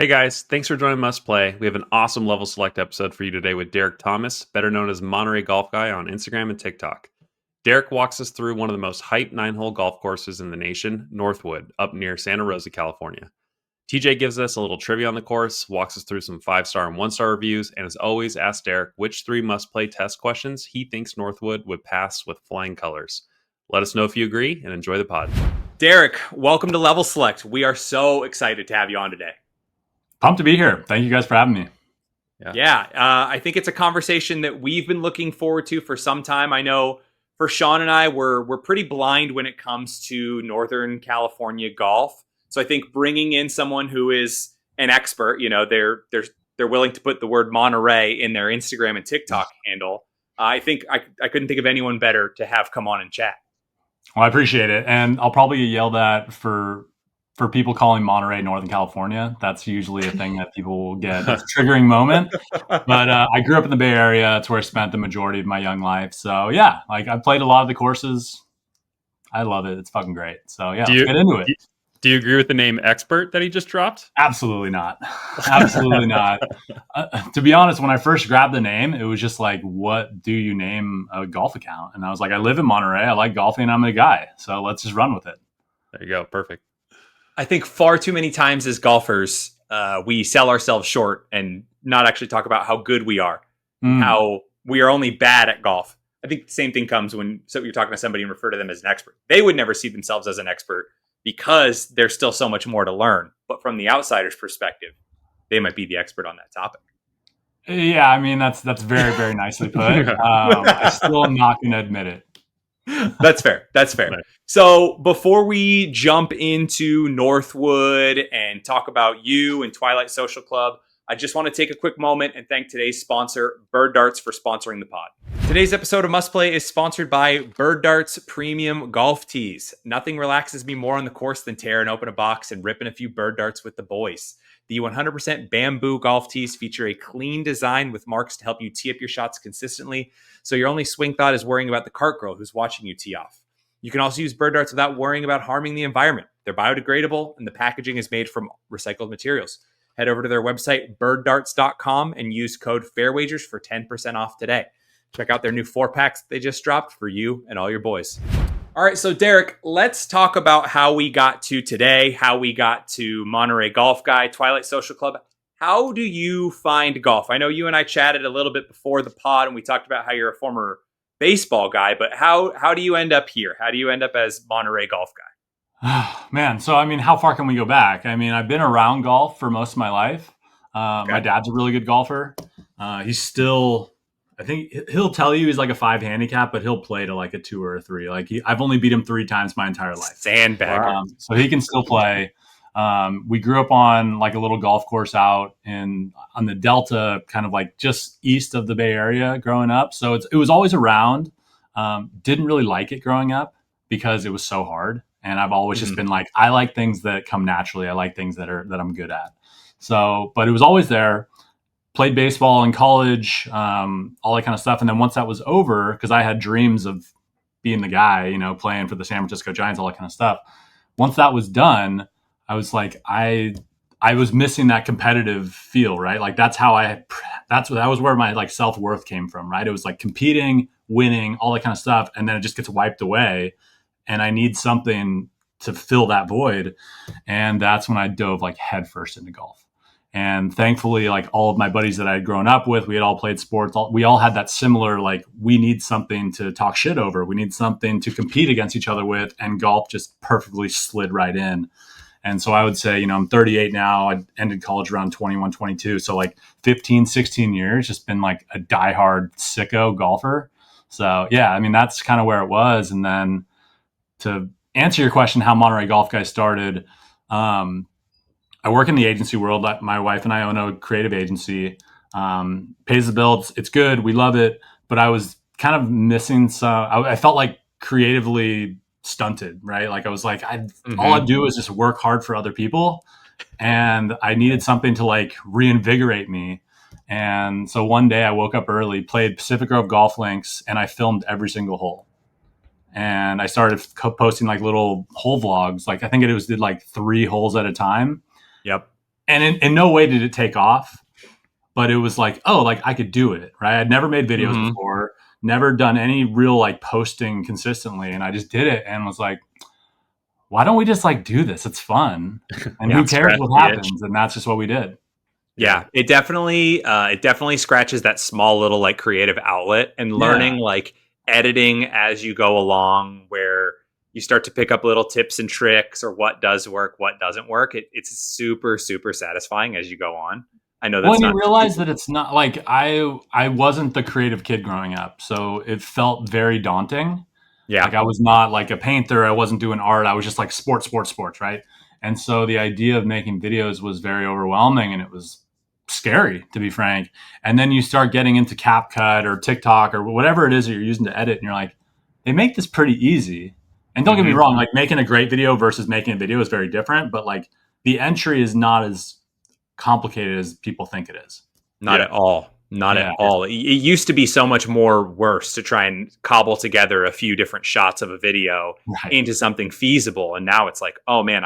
Hey guys, thanks for joining Must Play. We have an awesome level select episode for you today with Derek Thomas, better known as Monterey Golf Guy on Instagram and TikTok. Derek walks us through one of the most hyped 9-hole golf courses in the nation, Northwood, up near Santa Rosa, California. TJ gives us a little trivia on the course, walks us through some 5-star and 1-star reviews, and as always, asks Derek which 3 Must Play test questions he thinks Northwood would pass with flying colors. Let us know if you agree and enjoy the pod. Derek, welcome to Level Select. We are so excited to have you on today. Pumped to be here. Thank you guys for having me. I think it's a conversation that we've been looking forward to for some time. I know for Shawn and I, we're pretty blind when it comes to Northern California golf. So I think bringing in someone who is an expert, they're willing to put the word Monterey in their Instagram and TikTok handle. I think I couldn't think of anyone better to have come on and chat. Well, I appreciate it. And I'll probably get yelled at for people calling Monterey Northern California. That's usually a thing that people will get. It's a triggering moment. But I grew up in the Bay Area. It's where I spent the majority of my young life. So yeah, I played a lot of the courses. I love it. It's fucking great. So yeah, let's get into it. Do you agree with the name expert that he just dropped? Absolutely not. Absolutely not. To be honest, when I first grabbed the name, it was just like, what do you name a golf account? And I was like, I live in Monterey. I like golfing. I'm a guy. So let's just run with it. There you go. Perfect. I think far too many times as golfers, we sell ourselves short and not actually talk about how good we are, how we are only bad at golf. I think the same thing comes when you're talking to somebody and refer to them as an expert. They would never see themselves as an expert because there's still so much more to learn. But from the outsider's perspective, they might be the expert on that topic. Yeah, I mean, that's very, very nicely put. I still am not going to admit it. That's fair. Right. So before we jump into Northwood and talk about you and Twilight Social Club, I just want to take a quick moment and thank today's sponsor, Bird Darts, for sponsoring the pod. Today's episode of Must Play is sponsored by Bird Darts Premium Golf Tees. Nothing relaxes me more on the course than tearing open a box and ripping a few bird darts with the boys. The 100% bamboo golf tees feature a clean design with marks to help you tee up your shots consistently, so your only swing thought is worrying about the cart girl who's watching you tee off. You can also use bird darts without worrying about harming the environment. They're biodegradable, and the packaging is made from recycled materials. Head over to their website, birddarts.com, and use code FAIRWAGERS for 10% off today. Check out their new 4-packs they just dropped for you and all your boys. All right, so Derek, let's talk about how we got to today, how we got to Monterey Golf Guy, Twilight Social Club. How do you find golf? I know you and I chatted a little bit before the pod, and we talked about how you're a former baseball guy, but how do you end up here? How do you end up as Monterey Golf Guy? Man, so I mean, how far can we go back? I mean, I've been around golf for most of my life. My dad's a really good golfer. He's still... I think he'll tell you he's like a 5 handicap, but he'll play to like a 2 or a 3. I've only beat him 3 times my entire life. Sandbagger. So he can still play. We grew up on like a little golf course out on the Delta, kind of like just east of the Bay Area growing up. So it was always around. Didn't really like it growing up because it was so hard. And I've always just been like, I like things that come naturally. I like things that I'm good at. So, but it was always there. Played baseball in college, all that kind of stuff. And then once that was over, because I had dreams of being the guy, playing for the San Francisco Giants, all that kind of stuff. Once that was done, I was like, I was missing that competitive feel, right? Like that was where my like self-worth came from, right? It was like competing, winning, all that kind of stuff. And then it just gets wiped away. And I need something to fill that void. And that's when I dove like headfirst into golf. And thankfully, like all of my buddies that I had grown up with, we had all played sports. We all had that similar, like, we need something to talk shit over. We need something to compete against each other with. And golf just perfectly slid right in. And so I would say, I'm 38 now. I ended college around 21, 22. So like 15, 16 years, just been like a diehard sicko golfer. So yeah, I mean, that's kind of where it was. And then to answer your question, how Monterey Golf Guy started, I work in the agency world. My wife and I own a creative agency. Pays the bills. It's good. We love it. But I was kind of missing some. I felt like creatively stunted, right? Like I was like, all I do is just work hard for other people, and I needed something to like reinvigorate me. And so one day I woke up early, played Pacific Grove golf links, and I filmed every single hole. And I started posting like little hole vlogs. Like I think did like 3 holes at a time. Yep. And in no way did it take off, but it was like, oh, like I could do it, right? I'd never made videos before, never done any real like posting consistently. And I just did it and was like, why don't we just like do this? It's fun. And who cares what happens? And that's just what we did. Yeah, it definitely scratches that small little like creative outlet, and learning like editing as you go along, where you start to pick up little tips and tricks or what does work, what doesn't work. It's super, super satisfying as you go on. I know that's when you realize that it's not like I wasn't the creative kid growing up, so it felt very daunting. Yeah. Like I was not like a painter. I wasn't doing art. I was just like sports, right? And so the idea of making videos was very overwhelming, and it was scary, to be frank. And then you start getting into CapCut or TikTok or whatever it is that you're using to edit, and you're like, they make this pretty easy. And don't get me wrong, like making a great video versus making a video is very different, but like the entry is not as complicated as people think it is. Not at all. Not at all. It used to be so much more worse to try and cobble together a few different shots of a video into something feasible. And now it's like, oh man,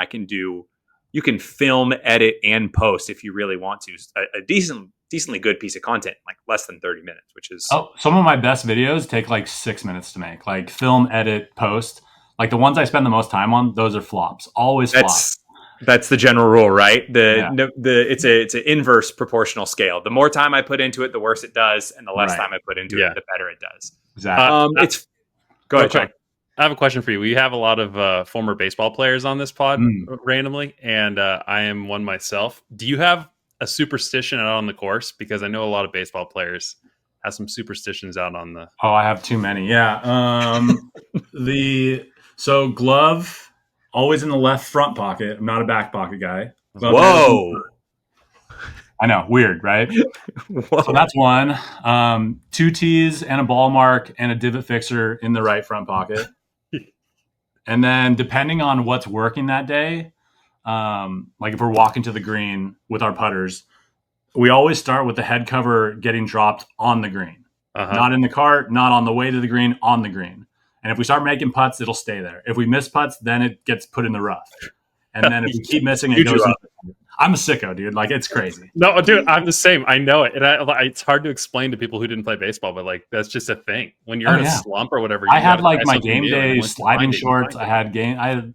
you can film, edit, and post if you really want to. A decently good piece of content, like less than 30 minutes, which is... Oh, some of my best videos take like 6 minutes to make. Like film, edit, post. Like the ones I spend the most time on, those are flops. Always flops. That's the general rule, right? It's an inverse proportional scale. The more time I put into it, the worse it does, and the less time I put into it, the better it does. Exactly. Go ahead, Shawn. I have a question for you. We have a lot of former baseball players on this pod randomly, and I am one myself. Do you have a superstition out on the course? Because I know a lot of baseball players have some superstitions out on the... Oh, I have too many. Yeah. So glove, always in the left front pocket. I'm not a back pocket guy. Glove. Whoa. I know. Weird, right? So that's one. 2 tees and a ball mark and a divot fixer in the right front pocket. And then depending on what's working that day, like if we're walking to the green with our putters, we always start with the head cover getting dropped on the green. Not in the cart, not on the way to the green, on the green. And if we start making putts, it'll stay there. If we miss putts, then it gets put in the rough. And then if we keep missing, it goes. I'm a sicko, dude. Like, it's crazy. No, dude, I'm the same. I know it. And it's hard to explain to people who didn't play baseball, but like, that's just a thing. When you're in a slump or whatever. I had like my game day sliding shorts. I had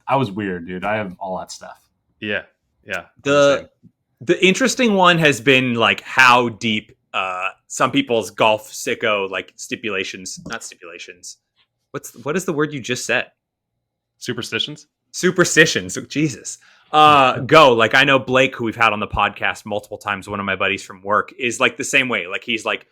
I was weird, dude. I have all that stuff. Yeah. The interesting one has been like how deep some people's golf sicko like not stipulations. What is the word you just said? Superstitions. Jesus. Go. Like I know Blake, who we've had on the podcast multiple times, one of my buddies from work, is like the same way. Like he's like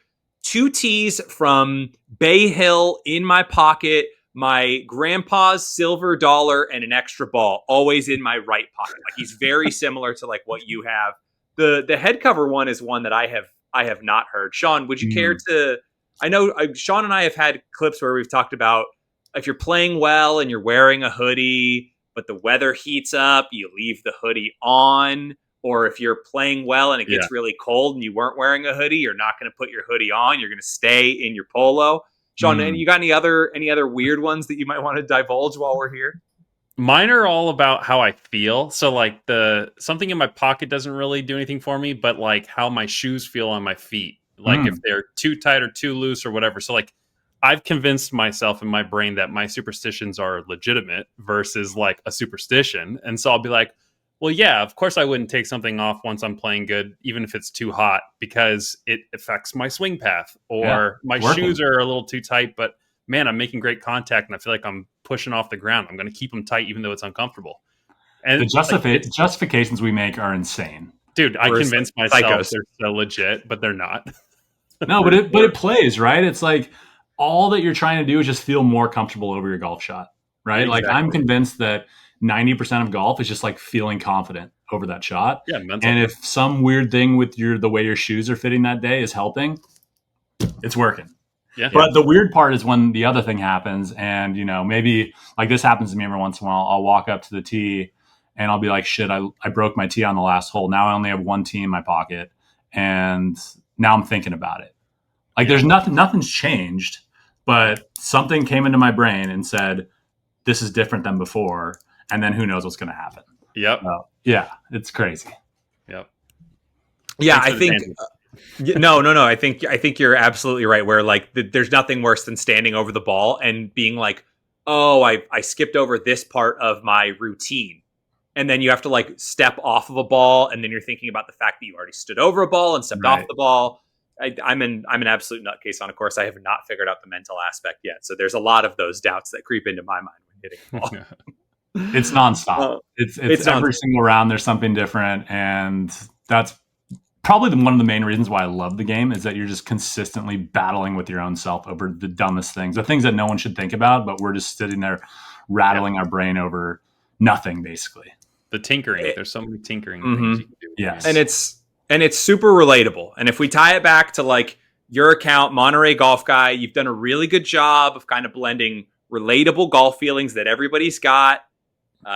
2 tees from Bay Hill in my pocket, my grandpa's silver dollar, and an extra ball always in my right pocket. Like he's very similar to like what you have. The head cover one is one that I have not heard. Shawn, would you care to... I know Shawn and I have had clips where we've talked about if you're playing well and you're wearing a hoodie, but the weather heats up, you leave the hoodie on. Or if you're playing well and it gets really cold and you weren't wearing a hoodie, you're not going to put your hoodie on. You're going to stay in your polo. Shawn, you got any other weird ones that you might want to divulge while we're here? Mine are all about how I feel. So like something in my pocket doesn't really do anything for me, but like how my shoes feel on my feet. Like if they're too tight or too loose or whatever. So like I've convinced myself in my brain that my superstitions are legitimate versus like a superstition. And so I'll be like, well, yeah, of course I wouldn't take something off once I'm playing good, even if it's too hot, because it affects my swing path, or my shoes are a little too tight, but man, I'm making great contact and I feel like I'm pushing off the ground. I'm going to keep them tight, even though it's uncomfortable. And the justifications we make are insane. Dude, I convinced myself they're so legit, but they're not. No, but it plays, right? It's like all that you're trying to do is just feel more comfortable over your golf shot, right? Exactly. Like I'm convinced that 90% of golf is just like feeling confident over that shot. Yeah, mental. And if some weird thing with the way your shoes are fitting that day is helping, it's working. Yeah. But the weird part is when the other thing happens, and maybe like this happens to me every once in a while. I'll walk up to the tee and I'll be like, shit, I broke my tee on the last hole. Now I only have 1 tee in my pocket, and now I'm thinking about it. Like there's nothing's changed, but something came into my brain and said, this is different than before. And then who knows what's going to happen. Yep. So, yeah, it's crazy. Yep. Yeah, Thanks I for the think tangent. no. I think you're absolutely right. Where like there's nothing worse than standing over the ball and being like, oh, I skipped over this part of my routine, and then you have to like step off of a ball, and then you're thinking about the fact that you already stood over a ball and stepped off Right. the ball. I'm an absolute nutcase on a course. I have not figured out the mental aspect yet, so there's a lot of those doubts that creep into my mind when hitting the ball. It's nonstop. Uh, It's it's every non. single round there's something different, and that's probably one of the main reasons why I love the game is that you're just consistently battling with your own self over the dumbest things, the things that no one should think about, but we're just sitting there rattling our brain over nothing, basically. The tinkering. There's so many tinkering Mhm. things you can do. Yes. And it's super relatable. And if we tie it back to like your account, Monterey Golf Guy, you've done a really good job of kind of blending relatable golf feelings that everybody's got.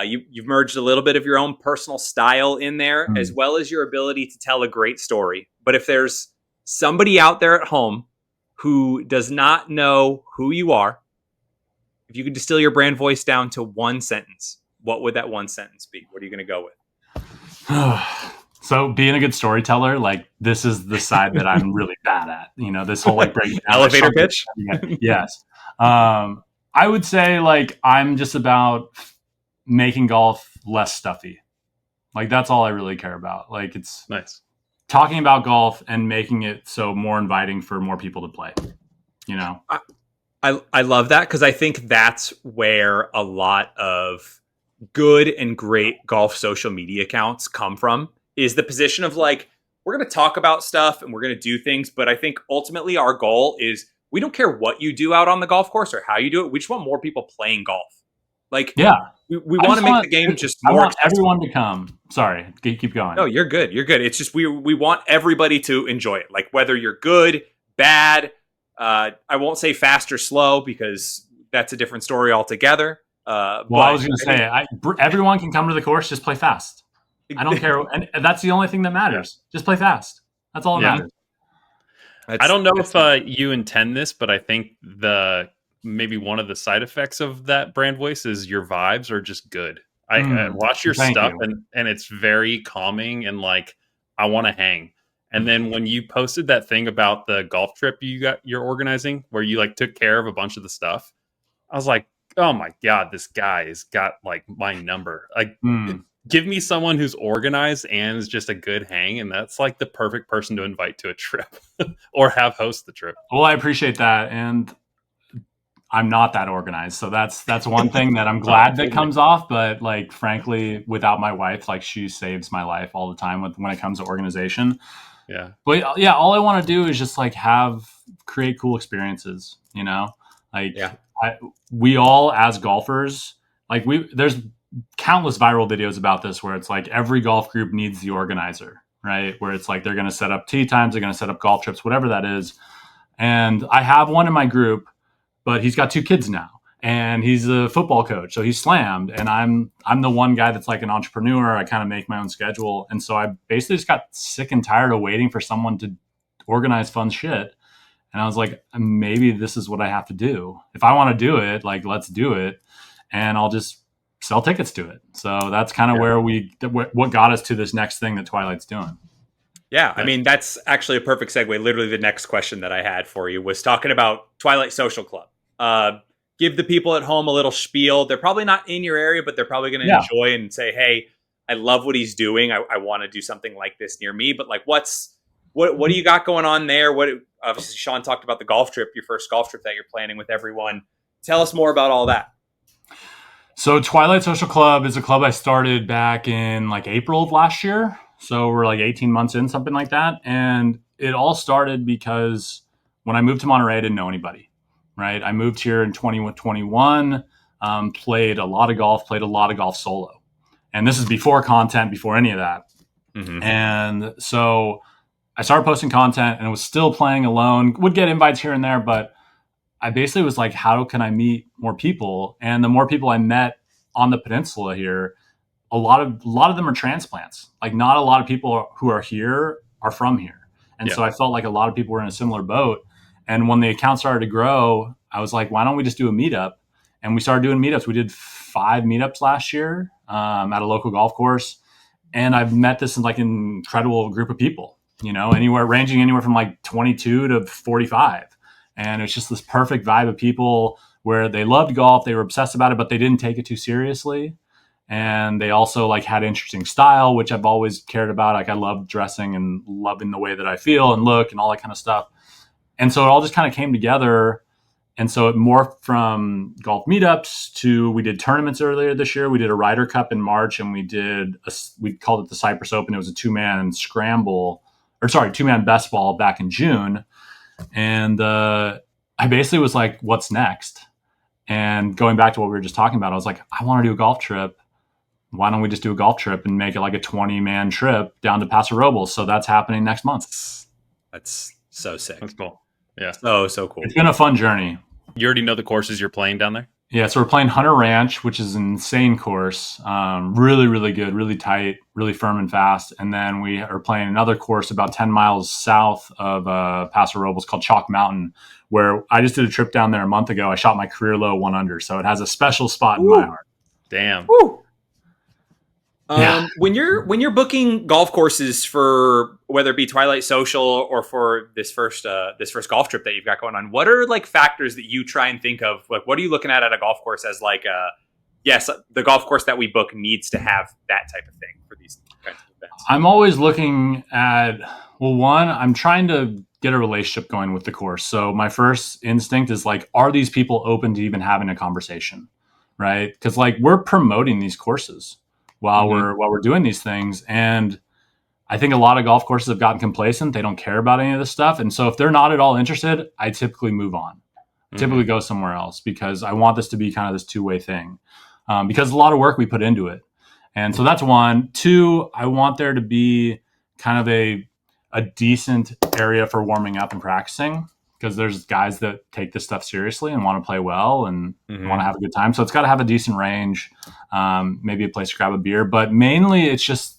You've merged a little bit of your own personal style in there, as well as your ability to tell a great story. But if there's somebody out there at home who does not know who you are, if you could distill your brand voice down to one sentence, what would that one sentence be? What are you going to go with? So being a good storyteller, like this is the side that I'm really bad at. You know, this whole like breaking down Elevator pitch. Yes. I would say like I'm just about making golf less stuffy. Like that's all I really care about. Like it's Nice. talking about golf and making it so more inviting for more people to play. You know, I love that because I think that's where a lot of good and great golf social media accounts come from, is the position of like, we're going to talk about stuff and we're going to do things. But I think ultimately our goal is we don't care what you do out on the golf course or how you do it. We just want more people playing golf. Like, yeah, we want to make the game just more. I want everyone to come. Sorry, keep going. No, you're good. You're good. It's just we want everybody to enjoy it. Like whether you're good, bad, I won't say fast or slow because that's a different story altogether. Well, I was going to say, everyone can come to the course, just play fast. I don't care. And that's the only thing that matters. Just play fast. That's all that matters. I don't know if you intend this, but I think maybe one of the side effects of that brand voice is your vibes are just good. I watch your stuff and it's very calming and like, I want to hang. And then when you posted that thing about the golf trip you're organizing where you like took care of a bunch of the stuff, I was like, oh my God, this guy has got like my number. Like give me someone who's organized and is just a good hang. And that's like the perfect person to invite to a trip or have host the trip. Well, I appreciate that. And I'm not that organized. So that's one thing that I'm glad that comes off. But like, frankly, without my wife, like she saves my life all the time when it comes to organization. Yeah. But yeah, all I want to do is just like create cool experiences, you know, like we all as golfers, like there's countless viral videos about this where it's like every golf group needs the organizer, right? Where it's like, they're going to set up tee times, they're going to set up golf trips, whatever that is. And I have one in my group, but he's got 2 kids now and he's a football coach. So he's slammed. And I'm the one guy that's like an entrepreneur. I kind of make my own schedule. And so I basically just got sick and tired of waiting for someone to organize fun shit. And I was like, maybe this is what I have to do. If I want to do it, like, let's do it. And I'll just sell tickets to it. So that's kind of where what got us to this next thing that Twilight's doing. Yeah, I mean, that's actually a perfect segue. Literally the next question that I had for you was talking about Twilight Social Club. Give the people at home a little spiel. They're probably not in your area, but they're probably going to enjoy and say, hey, I love what he's doing. I want to do something like this near me. But like, what do you got going on there? Obviously, Shawn talked about the golf trip, your first golf trip that you're planning with everyone. Tell us more about all that. So Twilight Social Club is a club I started back in like April of last year. So we're like 18 months in, something like that. And it all started because when I moved to Monterey, I didn't know anybody, right? I moved here in 2021, played a lot of golf solo. And this is before content, before any of that. Mm-hmm. And so I started posting content and was still playing alone, would get invites here and there, but I basically was like, how can I meet more people? And the more people I met on the peninsula here, a lot of them are transplants. Like not a lot of people who are here are from here. And so I felt like a lot of people were in a similar boat. And when the account started to grow, I was like, why don't we just do a meetup? And we started doing meetups. We did 5 meetups last year at a local golf course. And I've met this incredible group of people. ranging anywhere from like 22 to 45. And it's just this perfect vibe of people where they loved golf. They were obsessed about it, but they didn't take it too seriously. And they also like had interesting style, which I've always cared about. Like I love dressing and loving the way that I feel and look and all that kind of stuff. And so it all just kind of came together. And so it morphed from golf meetups to, we did tournaments earlier this year. We did a Ryder Cup in March, and we called it the Cypress Open. It was a two-man best ball back in June. And I basically was like, what's next? And going back to what we were just talking about, I was like, I want to do a golf trip. Why don't we just do a golf trip and make it like a 20-man trip down to Paso Robles? So that's happening next month. That's so sick. That's cool. Yeah. So cool. It's been a fun journey. You already know the courses you're playing down there? Yeah, so we're playing Hunter Ranch, which is an insane course. Really, really good, really tight, really firm and fast. And then we are playing another course about 10 miles south of Paso Robles called Chalk Mountain, where I just did a trip down there a month ago. I shot my career low 1 under, so it has a special spot in my heart. Damn. Woo. When you're booking golf courses for whether it be Twilight Social or for this first golf trip that you've got going on, what are like factors that you try and think of? Like, what are you looking at a golf course as like, yes, the golf course that we book needs to have that type of thing for these kinds of events? I'm always looking at, well, one, I'm trying to get a relationship going with the course. So my first instinct is like, are these people open to even having a conversation, right? Because like we're promoting these courses while we're doing these things. And I think a lot of golf courses have gotten complacent. They don't care about any of this stuff. And so if they're not at all interested, I typically move on. Typically go somewhere else, because I want this to be kind of this two-way thing, because a lot of work we put into it. And so that's one. Two, I want there to be kind of a decent area for warming up and practicing, because there's guys that take this stuff seriously and want to play well and want to have a good time. So it's got to have a decent range, maybe a place to grab a beer. But mainly it's just,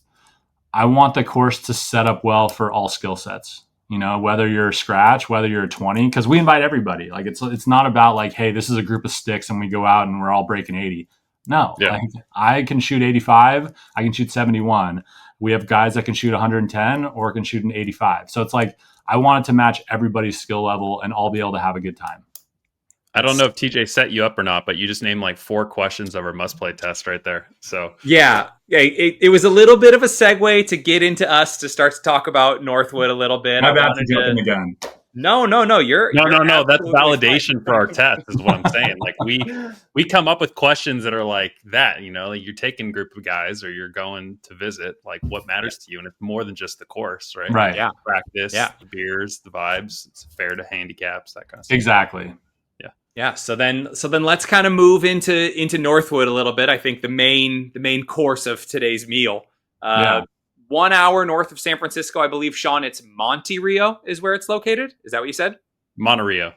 I want the course to set up well for all skill sets. Whether you're a scratch, whether you're a 20, because we invite everybody. Like it's not about like, hey, this is a group of sticks and we go out and we're all breaking 80. No, like, I can shoot 85. I can shoot 71. We have guys that can shoot 110 or can shoot an 85. So it's like, I want it to match everybody's skill level and all be able to have a good time. I don't know if TJ set you up or not, but you just named like 4 questions of our must play test right there. So yeah, it was a little bit of a segue to get into us to start to talk about Northwood a little bit. My bad for jumping the gun. No. No. That's validation for our test, is what I'm saying. Like we come up with questions that are like that. Like you're taking a group of guys or you're going to visit. Like what matters to you, and it's more than just the course, right? Right. Yeah. Practice. Yeah. The beers, the vibes. It's fair to handicaps, that kind of stuff. Exactly. Yeah. So then let's kind of move into Northwood a little bit. I think the main course of today's meal. 1 hour north of San Francisco, I believe, Shawn, it's Monterey is where it's located. Is that what you said? Monterey.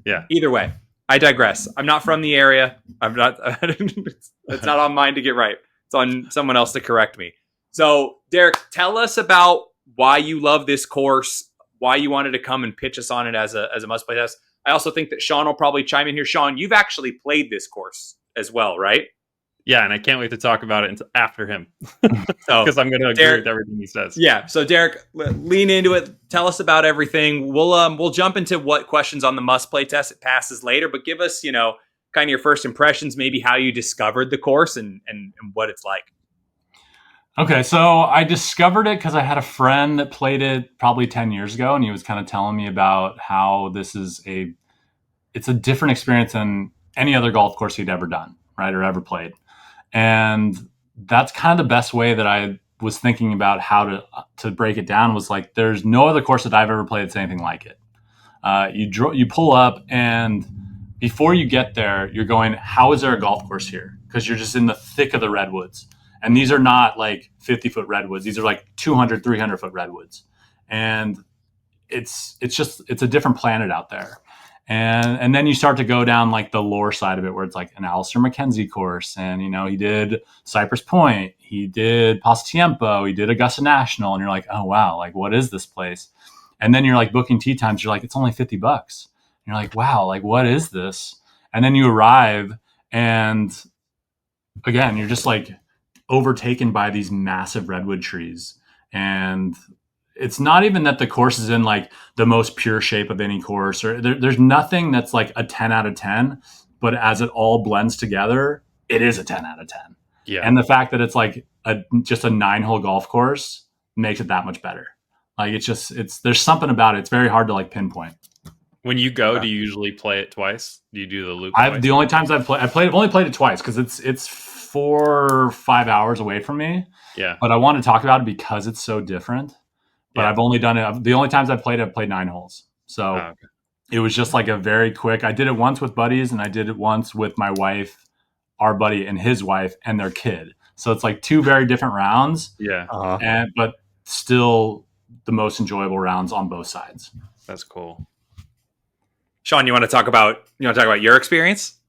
Yeah. Either way, I digress. I'm not from the area. I'm not. It's not on mine to get right. It's on someone else to correct me. So, Derek, tell us about why you love this course, why you wanted to come and pitch us on it as a must-play test. I also think that Shawn will probably chime in here. Shawn, you've actually played this course as well, right? Yeah, and I can't wait to talk about it after him, because I'm going to agree with everything he says. Yeah, so Derek, lean into it. Tell us about everything. We'll jump into what questions on the must-play test it passes later, but give us, kind of your first impressions, maybe how you discovered the course and what it's like. Okay, so I discovered it because I had a friend that played it probably 10 years ago, and he was kind of telling me about how it's a different experience than any other golf course he'd ever done, right, or ever played. And that's kind of the best way that I was thinking about how to break it down, was like, there's no other course that I've ever played that's anything like it. You pull up, and before you get there, you're going, how is there a golf course here? Because you're just in the thick of the redwoods. And these are not like 50-foot redwoods. These are like 200, 300-foot redwoods. And it's a different planet out there. And then you start to go down like the lore side of it, where it's like an Alister MacKenzie course. And, he did Cypress Point, he did Pasatiempo, he did Augusta National. And you're like, oh, wow, like what is this place? And then you're like booking tee times. You're like, it's only $50. And you're like, wow, like what is this? And then you arrive, and again, you're just like overtaken by these massive redwood trees. And it's not even that the course is in like the most pure shape of any course, or there's nothing that's like a 10 out of 10, but as it all blends together, it is a 10 out of 10. Yeah. And the fact that it's like just a 9-hole golf course makes it that much better. Like there's something about it. It's very hard to like pinpoint. When you go, do you usually play it twice? Do you do the loop? The only times I've only played it twice because it's 4 or 5 hours away from me. Yeah. But I want to talk about it because it's so different. But Yeah. I've only done it. The only times I've played 9 holes. So it was just like a very quick. I did it once with buddies, and I did it once with my wife, our buddy, and his wife, and their kid. So it's like 2 very different rounds. Yeah. But still the most enjoyable rounds on both sides. That's cool. Shawn, you want to talk about your experience?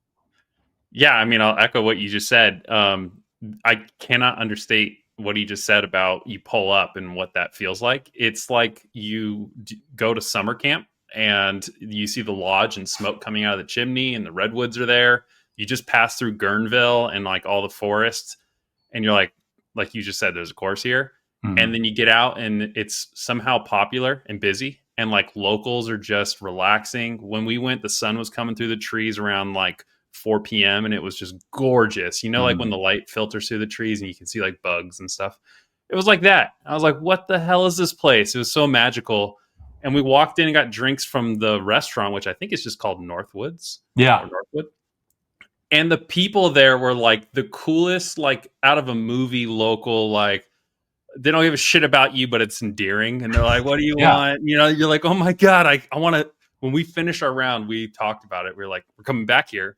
Yeah, I mean, I'll echo what you just said. I cannot understate what he just said about you pull up and what that feels like. It's like you go to summer camp and you see the lodge and smoke coming out of the chimney and the redwoods are there. You just pass through Guerneville and like all the forests and you're like you just said, there's a course here. Mm-hmm. And then you get out and it's somehow popular and busy and like locals are just relaxing. When we went, the sun was coming through the trees around like 4 p.m. and it was just gorgeous. Like when the light filters through the trees and you can see like bugs and stuff. It was like that. I was like, what the hell is this place? It was so magical. And we walked in and got drinks from the restaurant, which I think is just called Northwoods. Yeah. Or Northwood. And the people there were like the coolest, like out of a movie local, like they don't give a shit about you, but it's endearing. And they're like, what do you want? You're like, oh my God, I want to, when we finished our round, we talked about it. We were like, we're coming back here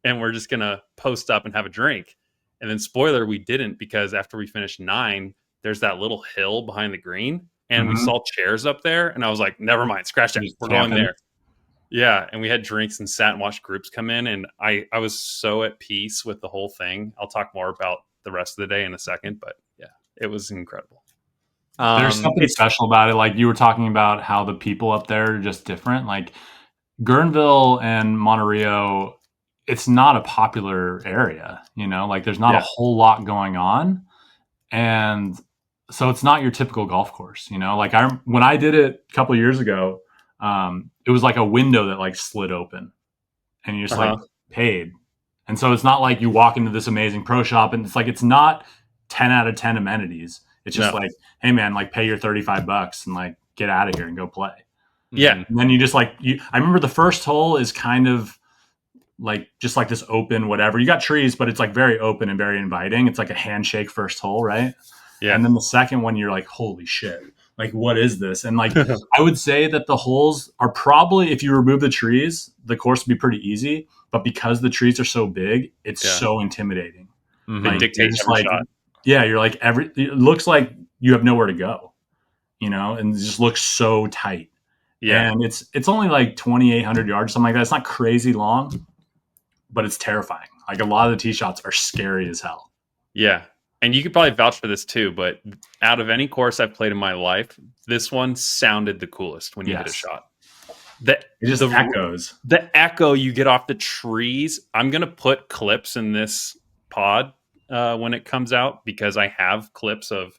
and we're just going to post up and have a drink. And then spoiler, we didn't, because after we finished 9, there's that little hill behind the green and we saw chairs up there. And I was like, never mind, scratch that. We're going there. Yeah. And we had drinks and sat and watched groups come in. And I was so at peace with the whole thing. I'll talk more about the rest of the day in a second, but yeah, it was incredible. There's something special about it. Like you were talking about how the people up there are just different. Like Guerneville and Monterey, it's not a popular area, like there's not a whole lot going on. And so it's not your typical golf course, like when I did it a couple of years ago, it was like a window that like slid open and you just like paid. And so it's not like you walk into this amazing pro shop and it's like, it's not 10 out of 10 amenities. It's just like, hey man, like pay your $35 and like get out of here and go play. Yeah. And then you just like, I remember the first hole is kind of like, just like this open, whatever. You got trees, but it's like very open and very inviting. It's like a handshake first hole. Right. Yeah. And then the second one, you're like, holy shit. Like, what is this? And like, I would say that the holes are probably, if you remove the trees, the course would be pretty easy. But because the trees are so big, it's so intimidating. It dictates every shot. Yeah, you're like it looks like you have nowhere to go, and it just looks so tight. Yeah, and it's only like 2,800 yards, something like that. It's not crazy long, but it's terrifying. Like a lot of the tee shots are scary as hell. Yeah, and you could probably vouch for this too. But out of any course I've played in my life, this one sounded the coolest when you hit a shot. It just echoes. The echo you get off the trees. I'm gonna put clips in this pod when it comes out because I have clips of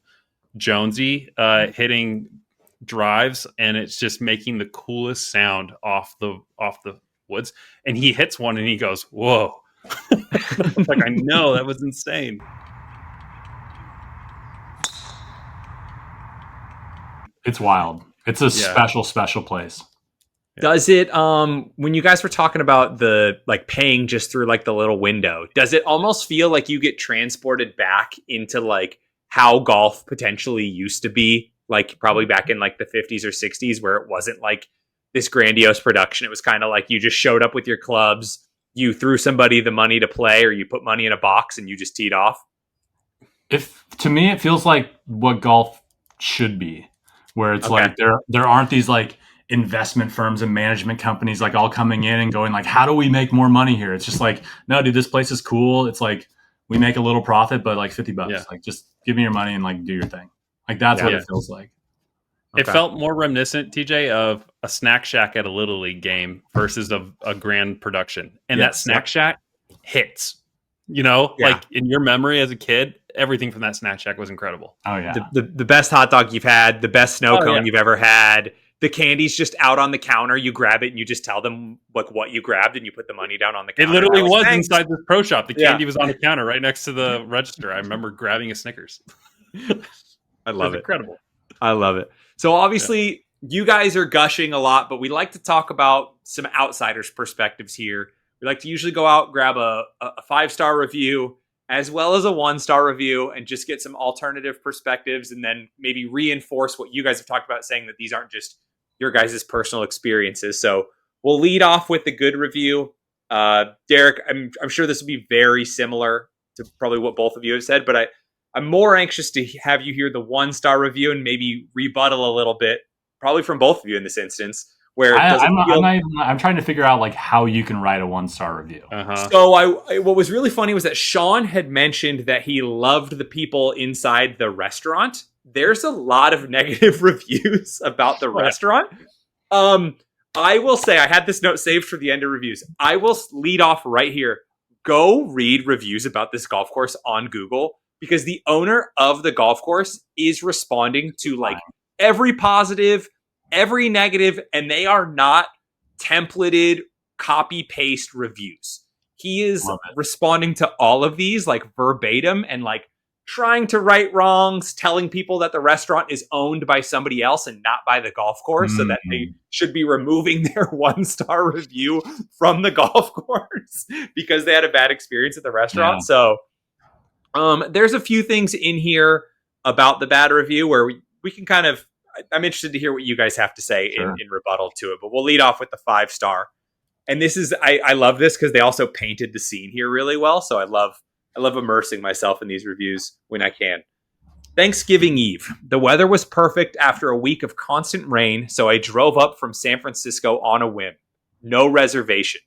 Jonesy hitting drives and it's just making the coolest sound off the woods. And he hits one and he goes, "Whoa!" Like I know that was insane. It's wild. It's a special place. Does it when you guys were talking about the like paying just through like the little window, does it almost feel like you get transported back into like how golf potentially used to be, like probably back in like the 50s or 60s where it wasn't like this grandiose production? It was kind of like you just showed up with your clubs, you threw somebody the money to play, or you put money in a box and you just teed off. To me it feels like what golf should be, where it's like there aren't these like investment firms and management companies like all coming in and going like, how do we make more money here? It's just like, no, dude, this place is cool. It's like we make a little profit, but like $50. Yeah. Like just give me your money and like do your thing. Like that's what it feels like. It felt more reminiscent, TJ, of a snack shack at a Little League game versus a grand production. And that snack shack hits, like in your memory as a kid, everything from that snack shack was incredible. Oh yeah. The best hot dog you've had, the best snow cone yeah. you've ever had. The candy's just out on the counter. You grab it and you just tell them like what you grabbed and you put the money down on the It counter. literally was Thanks. inside this pro shop. The candy Yeah. was on the counter right next to the register. I remember grabbing a Snickers. I love it. Incredible. I love it. So obviously you guys are gushing a lot, but we like to talk about some outsiders' perspectives here. We like to usually go out, grab a 5-star review as well as a 1-star review and just get some alternative perspectives and then maybe reinforce what you guys have talked about, saying that these aren't just your guys' personal experiences. So we'll lead off with the good review. Derek, I'm sure this will be very similar to probably what both of you have said, but I'm more anxious to have you hear the 1-star review and maybe rebuttal a little bit, probably from both of you in this instance. Where I'm trying to figure out like how you can write a 1-star review. So what was really funny was that Shawn had mentioned that he loved the people inside the restaurant. There's a lot of negative reviews about the restaurant. I will say I had this note saved for the end of reviews. I will lead off right here. Go read reviews about this golf course on Google because the owner of the golf course is responding to like every positive, every negative, and they are not templated copy paste reviews. He is responding to all of these like verbatim and like trying to right wrongs, telling people that the restaurant is owned by somebody else and not by the golf course, so that they should be removing their 1-star review from the golf course because they had a bad experience at the restaurant. So there's a few things in here about the bad review where we can kind of, I'm interested to hear what you guys have to say in rebuttal to it, but we'll lead off with the 5-star. And this is, I love this because they also painted the scene here really well. So I love immersing myself in these reviews when I can. Thanksgiving Eve. The weather was perfect after a week of constant rain, so I drove up from San Francisco on a whim. No reservation.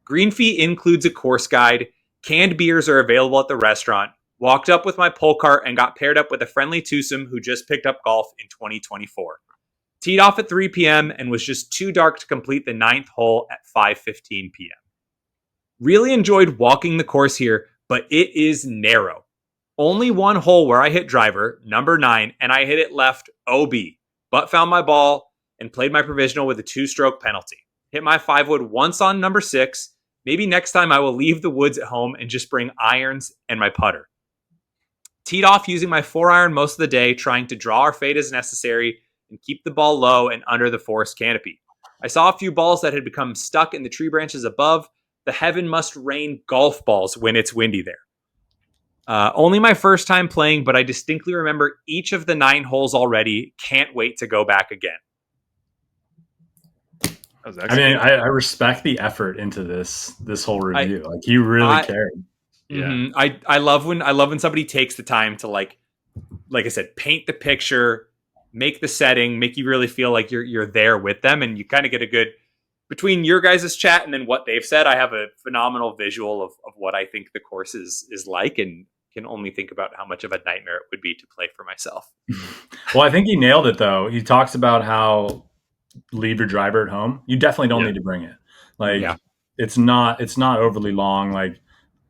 Green fee includes a course guide. Canned beers are available at the restaurant. Walked up with my pull cart and got paired up with a friendly twosome who just picked up golf in 2024. Teed off at 3 p.m. and was just too dark to complete the 9th hole at 5:15 p.m. Really enjoyed walking the course here, but it is narrow. Only one hole where I hit driver, number 9, and I hit it left OB, but found my ball and played my provisional with a 2-stroke penalty. Hit my 5-wood once on number 6. Maybe next time I will leave the woods at home and just bring irons and my putter. Teed off using my 4-iron most of the day, trying to draw or fade as necessary and keep the ball low and under the forest canopy. I saw a few balls that had become stuck in the tree branches above. The heaven must rain golf balls when it's windy there. Only my first time playing, but I distinctly remember each of the 9 holes already. Can't wait to go back again. I mean, I respect the effort into this whole review. Like you really cared. Yeah. Mm-hmm. I love when somebody takes the time to like I said, paint the picture, make the setting, make you really feel like you're there with them, and you kind of get a good between your guys' chat and then what they've said. I have a phenomenal visual of what I think the course is like, and can only think about how much of a nightmare it would be to play for myself. Well, I think he nailed it though. He talks about how leave your driver at home. You definitely don't need to bring it. Like it's not overly long. Like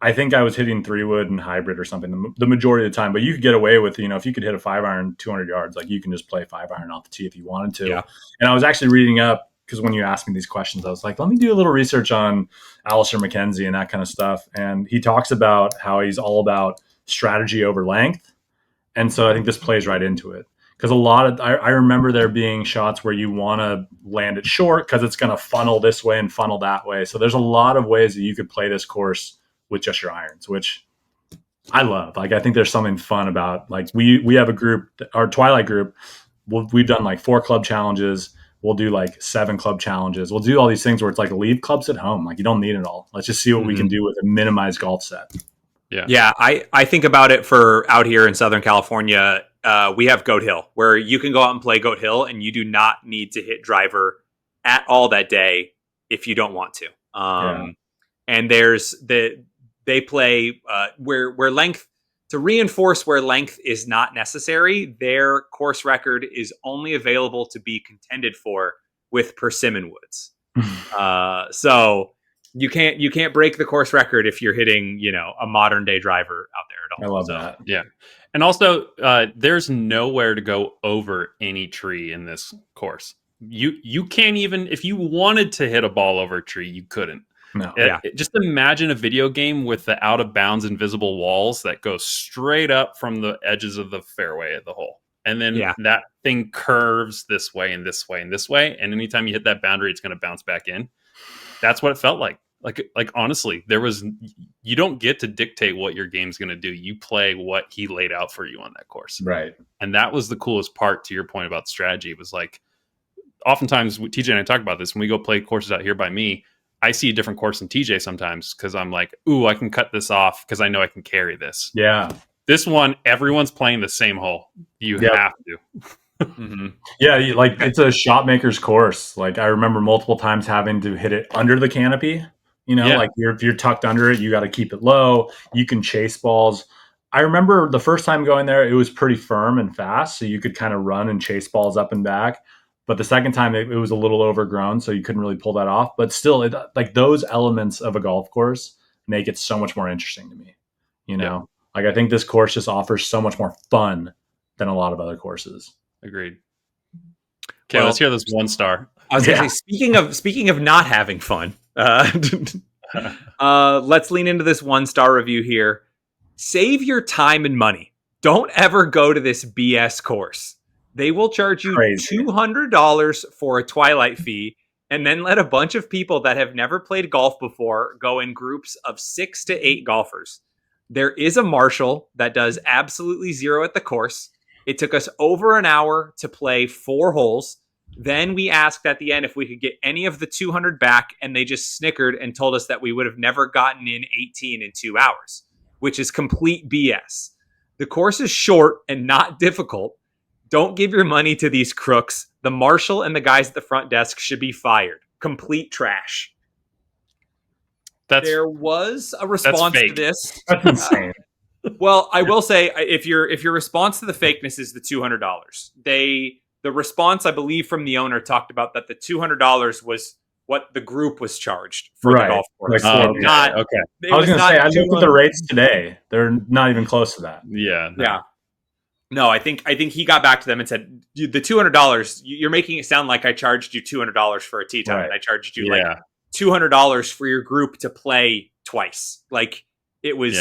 I think I was hitting 3-wood and hybrid or something the majority of the time, but you could get away with, if you could hit a 5-iron 200 yards, like you can just play 5-iron off the tee if you wanted to. Yeah. And I was actually reading up because when you asked me these questions, I was like, let me do a little research on Alister MacKenzie and that kind of stuff. And he talks about how he's all about strategy over length. And so I think this plays right into it. Because I remember there being shots where you want to land it short because it's going to funnel this way and funnel that way. So there's a lot of ways that you could play this course with just your irons, which I love. Like, I think there's something fun about, like, we have a group, our Twilight group, we've done like 4 club challenges. We'll do like 7 club challenges. We'll do all these things where it's like leave clubs at home. Like you don't need it all. Let's just see what we can do with a minimized golf set. Yeah. I think about it for out here in Southern California. We have Goat Hill where you can go out and play Goat Hill and you do not need to hit driver at all that day if you don't want to. And they play where length, to reinforce where length is not necessary. Their course record is only available to be contended for with persimmon woods. So You can't break the course record if you're hitting, a modern day driver out there at all. I love that. Yeah. And also, there's nowhere to go over any tree in this course. You can't even, if you wanted to hit a ball over a tree, you couldn't. No. Just imagine a video game with the out of bounds invisible walls that go straight up from the edges of the fairway of the hole. And then that thing curves this way and this way and this way. And anytime you hit that boundary, it's going to bounce back in. That's what it felt like. Like honestly, you don't get to dictate what your game's going to do. You play what he laid out for you on that course. Right. And that was the coolest part, to your point about strategy. It was like, oftentimes TJ and I talk about this when we go play courses out here by me. I see a different course than TJ sometimes because I'm like, ooh, I can cut this off because I know I can carry this. Yeah. This one, everyone's playing the same hole. You have to. Mm-hmm. Yeah, it's a shot maker's course. Like I remember multiple times having to hit it under the canopy. Like if you're tucked under it, you got to keep it low. You can chase balls. I remember the first time going there, it was pretty firm and fast, so you could kind of run and chase balls up and back. But the second time, it was a little overgrown, so you couldn't really pull that off. But still, like those elements of a golf course make it so much more interesting to me. Like I think this course just offers so much more fun than a lot of other courses. Agreed. Okay, let's hear this 1 star. I was going to say, speaking of not having fun, let's lean into this 1-star review here. Save your time and money. Don't ever go to this BS course. They will charge you $200 for a Twilight fee and then let a bunch of people that have never played golf before go in groups of 6 to 8 golfers. There is a marshal that does absolutely zero at the course. It took us over an hour to play 4 holes. Then we asked at the end if we could get any of the $200 back, and they just snickered and told us that we would have never gotten in 18 in 2 hours, which is complete BS. The course is short and not difficult. Don't give your money to these crooks. The marshal and the guys at the front desk should be fired. Complete trash. There was a response to this. That's insane. Well, I will say, if your response to the fakeness is the $200, the response, I believe, from the owner talked about that the $200 was what the group was charged for the golf course. Okay. I was going to say, I looked at the rates today. They're not even close to that. Yeah. Yeah. No, I think he got back to them and said, the $200, you're making it sound like I charged you $200 for a tee time, and I charged you like $200 for your group to play twice. Like it was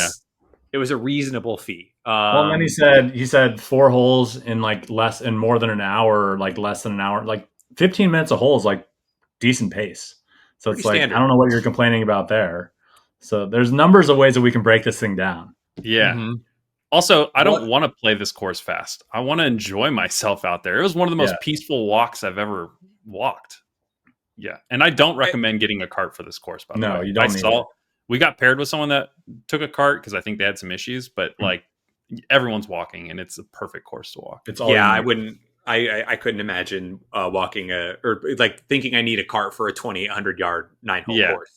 a reasonable fee. Well, and then he said 4 holes in like more than an hour, or like less than an hour, like 15 minutes a hole is like decent pace. So it's like, standard. I don't know what you're complaining about there. So there's numbers of ways that we can break this thing down. Yeah. Mm-hmm. Also, I don't want to play this course fast. I want to enjoy myself out there. It was one of the most peaceful walks I've ever walked. Yeah. And I don't recommend getting a cart for this course, by the way. No, you don't. We got paired with someone that took a cart because I think they had some issues, but like everyone's walking and it's a perfect course to walk. It's all I wouldn't. I couldn't imagine walking or like thinking I need a cart for a 2,800 yard 9-hole course.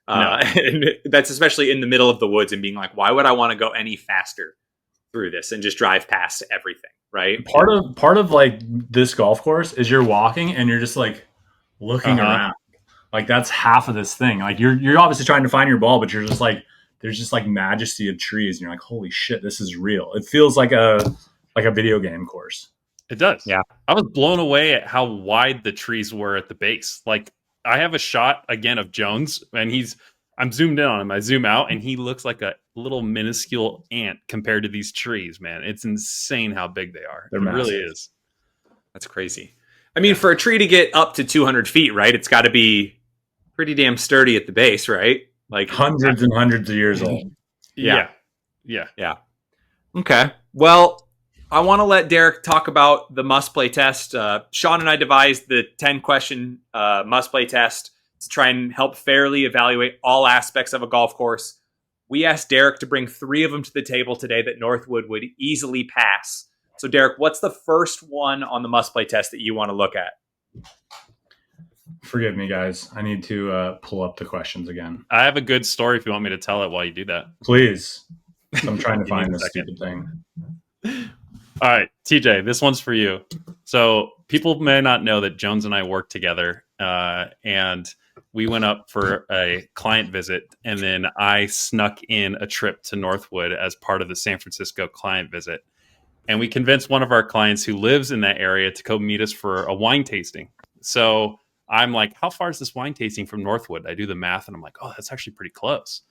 And that's especially in the middle of the woods and being like, why would I want to go any faster through this and just drive past everything? Right. Part of like this golf course is you're walking and you're just like looking around. Like that's half of this thing. Like you're obviously trying to find your ball, but you're just like, there's just like majesty of trees. And you're like, holy shit, this is real. It feels like a video game course. It does. Yeah. I was blown away at how wide the trees were at the base. Like I have a shot again of Jones and I'm zoomed in on him. I zoom out and he looks like a little minuscule ant compared to these trees, man. It's insane how big they are. It really is. That's crazy. I mean, for a tree to get up to 200 feet, right? It's got to be pretty damn sturdy at the base, right? Like hundreds and hundreds of years old. Yeah. Okay. Well, I want to let Derek talk about the must-play test. Shawn and I devised the 10-question must-play test to try and help fairly evaluate all aspects of a golf course. We asked Derek to bring 3 of them to the table today that Northwood would easily pass. So, Derek, what's the first one on the must-play test that you want to look at? Forgive me, guys. I need to pull up the questions again. I have a good story if you want me to tell it while you do that. Please. I'm trying to find this stupid thing. All right, TJ, this one's for you. So people may not know that Jones and I work together, and we went up for a client visit, and then I snuck in a trip to Northwood as part of the San Francisco client visit. And we convinced one of our clients who lives in that area to come meet us for a wine tasting. So I'm like, how far is this wine tasting from Northwood? I do the math and I'm like, oh, that's actually pretty close.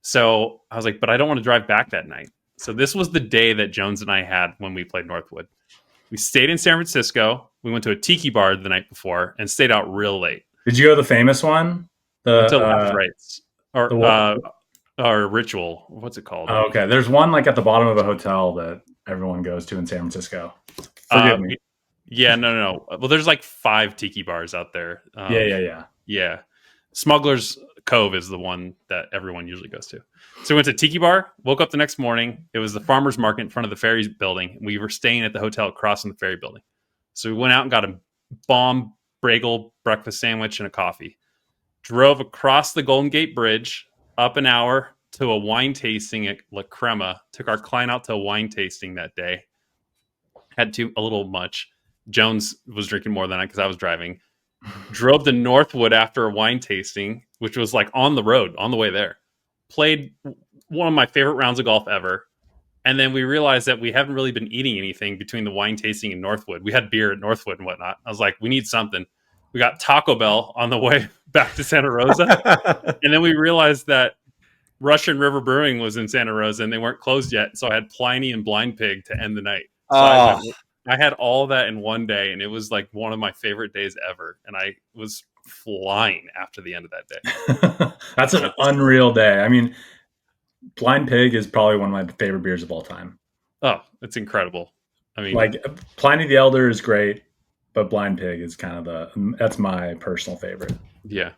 So I was like, but I don't want to drive back that night. So this was the day that Jones and I had when we played Northwood. We stayed in San Francisco. We went to a tiki bar the night before and stayed out real late. Did you go to the famous one? Went to Last Rites or Ritual. What's it called? Oh, okay. There's one like at the bottom of a hotel that everyone goes to in San Francisco. Forgive me. Yeah, no. Well, there's like 5 tiki bars out there. Yeah. Smuggler's Cove is the one that everyone usually goes to. So we went to tiki bar, woke up the next morning. It was the farmer's market in front of the ferry building. We were staying at the hotel across from the ferry building. So we went out and got a bomb bagel breakfast sandwich and a coffee. Drove across the Golden Gate Bridge, up an hour to a wine tasting at La Crema. Took our client out to a wine tasting that day. Had a little much. Jones was drinking more than I because I was driving. Drove to Northwood after a wine tasting, which was like on the road, on the way there. Played one of my favorite rounds of golf ever. And then we realized that we haven't really been eating anything between the wine tasting and Northwood. We had beer at Northwood and whatnot. I was like, we need something. We got Taco Bell on the way back to Santa Rosa. And then we realized that Russian River Brewing was in Santa Rosa and they weren't closed yet. So I had Pliny and Blind Pig to end the night. So I had all that in one day, and it was like one of my favorite days ever. And I was flying after the end of that day. That's an unreal day. I mean, Blind Pig is probably one of my favorite beers of all time. Oh, it's incredible. I mean, like Pliny the Elder is great, but Blind Pig is kind of that's my personal favorite. Yeah.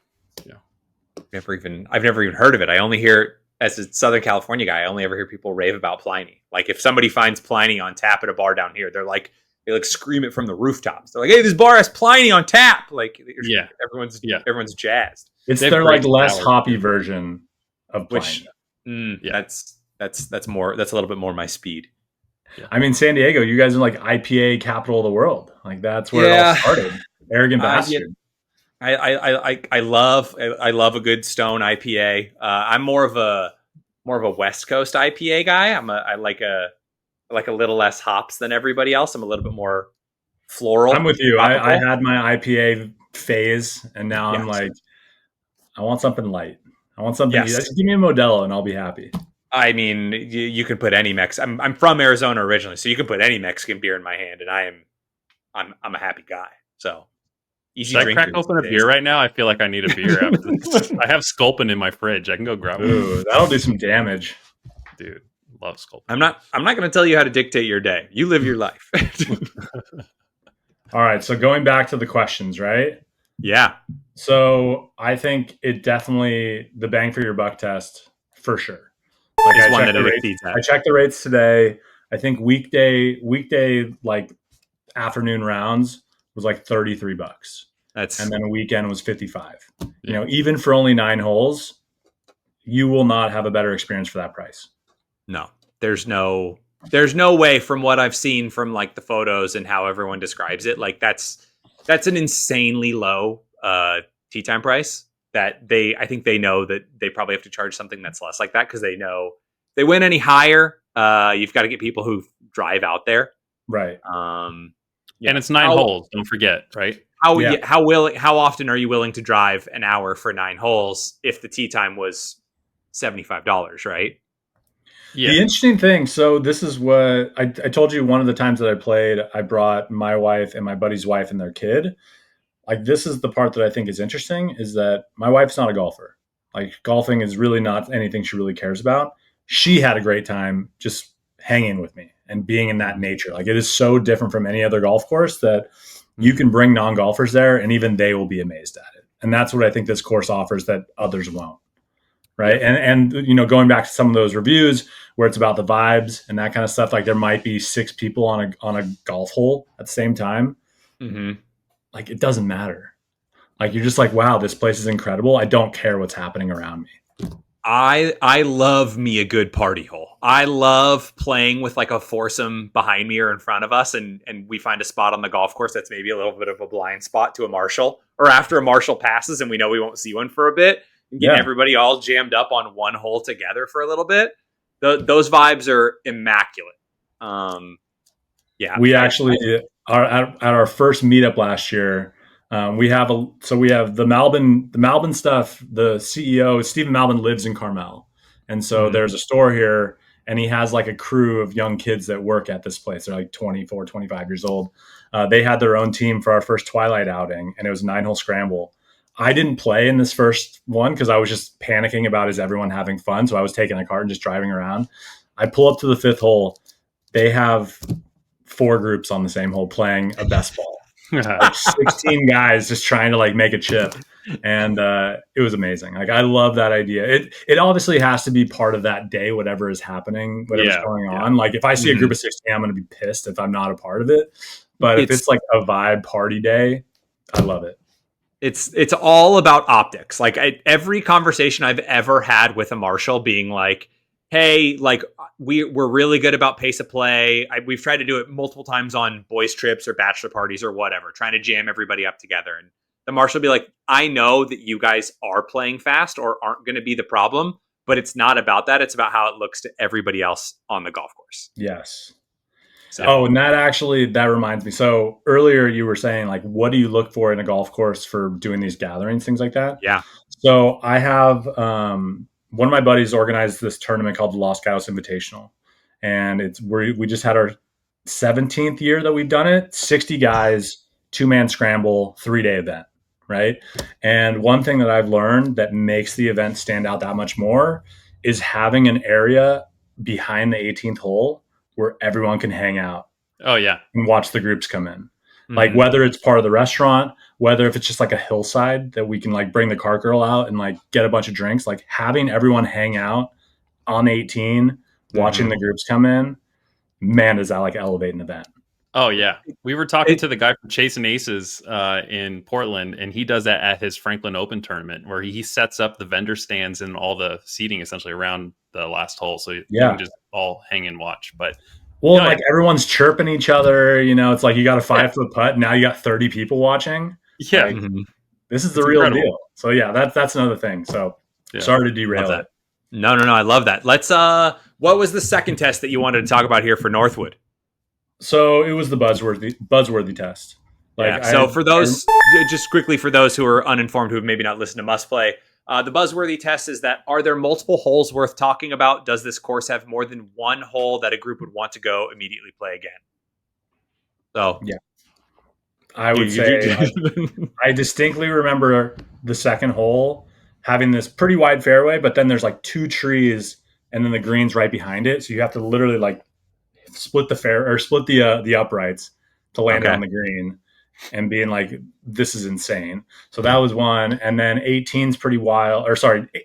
I've never even heard of it. I only hear, as a Southern California guy, I only ever hear people rave about Pliny. Like if somebody finds Pliny on tap at a bar down here, they scream it from the rooftops. They're like, "Hey, this bar has Pliny on tap!" Like, everyone's jazzed. It's their like less hoppy version of Pliny. That's a little bit more my speed. Yeah. I mean, San Diego, you guys are like IPA capital of the world. Like that's where it all started. Arrogant bastard. I love a good Stone IPA. I'm more of a West Coast IPA guy. I like a little less hops than everybody else. I'm a little bit more floral. I'm with you. I had my IPA phase, and now I'm like, I want something light. I want something. Just give me a Modelo, and I'll be happy. I mean, you can put any I'm from Arizona originally, so you can put any Mexican beer in my hand, and I'm a happy guy. So easy. Should I crack open a beer right now? I feel like I need a beer after this. I have Sculpin in my fridge. I can go grab one. Ooh, that'll do some damage, dude. Love Sculpin. I'm not going to tell you how to dictate your day. You live your life. All right. So going back to the questions, right? Yeah. So I think it definitely the bang for your buck test for sure. Like I checked the rates today. I think weekday like afternoon rounds was like $33. And then a weekend was $55. Yeah. You know, even for only 9 holes, you will not have a better experience for that price. No, there's no way from what I've seen from like the photos and how everyone describes it. Like that's an insanely low tee time price that I think they know that they probably have to charge something that's less like that because they know they win any higher. You've got to get people who drive out there. Right. And it's 9 holes. Don't forget. Right. How often are you willing to drive an hour for 9 holes if the tee time was $75? Right. Yeah. The interesting thing, so this is what I told you one of the times that I played, I brought my wife and my buddy's wife and their kid. Like this is the part that I think is interesting is that my wife's not a golfer. Like golfing is really not anything she really cares about. She had a great time just hanging with me and being in that nature. Like it is so different from any other golf course that you can bring non-golfers there and even they will be amazed at it. And that's what I think this course offers that others won't. Right. And you know, going back to some of those reviews where it's about the vibes and that kind of stuff, like there might be 6 people on a golf hole at the same time. Mm-hmm. Like it doesn't matter. Like you're just like, wow, this place is incredible. I don't care what's happening around me. I love me a good party hole. I love playing with like a foursome behind me or in front of us, and we find a spot on the golf course that's maybe a little bit of a blind spot to a marshal, or after a marshal passes and we know we won't see one for a bit, and getting everybody all jammed up on one hole together for a little bit. Those vibes are immaculate. We actually are at our first meetup last year. We have the Malbon stuff. The CEO, Stephen Malbon, lives in Carmel, and so there's a store here, and he has like a crew of young kids that work at this place. They're like 24, 25 years old. They had their own team for our first Twilight outing, and it was a 9-hole scramble. I didn't play in this first one because I was just panicking about is everyone having fun. So I was taking a cart and just driving around. I pull up to the 5th hole. They have 4 groups on the same hole playing a best ball. Like 16 guys just trying to like make a chip. And it was amazing. Like, I love that idea. It obviously has to be part of that day, whatever is happening, whatever's going on. Like, if I see a group of 16, I'm going to be pissed if I'm not a part of it. But if it's like a vibe party day, I love it. It's all about optics. Like, every conversation I've ever had with a marshal being like, hey, like we're really good about pace of play. We've tried to do it multiple times on boys trips or bachelor parties or whatever, trying to jam everybody up together. And the marshal will be like, I know that you guys are playing fast or aren't going to be the problem, but it's not about that. It's about how it looks to everybody else on the golf course. Yes. So. And that reminds me. So earlier you were saying, like, what do you look for in a golf course for doing these gatherings, things like that? Yeah. So I have one of my buddies organized this tournament called the Los Gatos Invitational, and we just had our 17th year that we've done it. 60 guys, 2-man scramble, 3-day event, right? And one thing that I've learned that makes the event stand out that much more is having an area behind the 18th hole where everyone can hang out. Oh, yeah. And watch the groups come in. Like, whether it's part of the restaurant, whether if it's just like a hillside that we can like bring the cart girl out and like get a bunch of drinks, like having everyone hang out on 18, watching the groups come in, man, does that like elevate an event. Oh, yeah. We were talking to the guy from Chasing Aces in Portland, and he does that at his Franklin Open tournament where he sets up the vendor stands and all the seating essentially around the last hole. So you can just all hang and watch. But like everyone's chirping each other, it's like you got a 5-foot putt. Now you got 30 people watching. Yeah. Like, this is the real deal. So yeah, that's another thing. So sorry to derail it. No. I love that. Let's, what was the second test that you wanted to talk about here for Northwood? So it was the buzzworthy test. Like, So for those, just quickly for those who are uninformed, who have maybe not listened to Must Play, the buzzworthy test is that, are there multiple holes worth talking about? Does this course have more than one hole that a group would want to go immediately play again? So yeah, I would say I distinctly remember the second hole having this pretty wide fairway, but then there's like 2 trees and then the green's right behind it. So you have to literally like split the uprights to land it on the green, and being like, this is insane. So that was one. And then 18's pretty wild,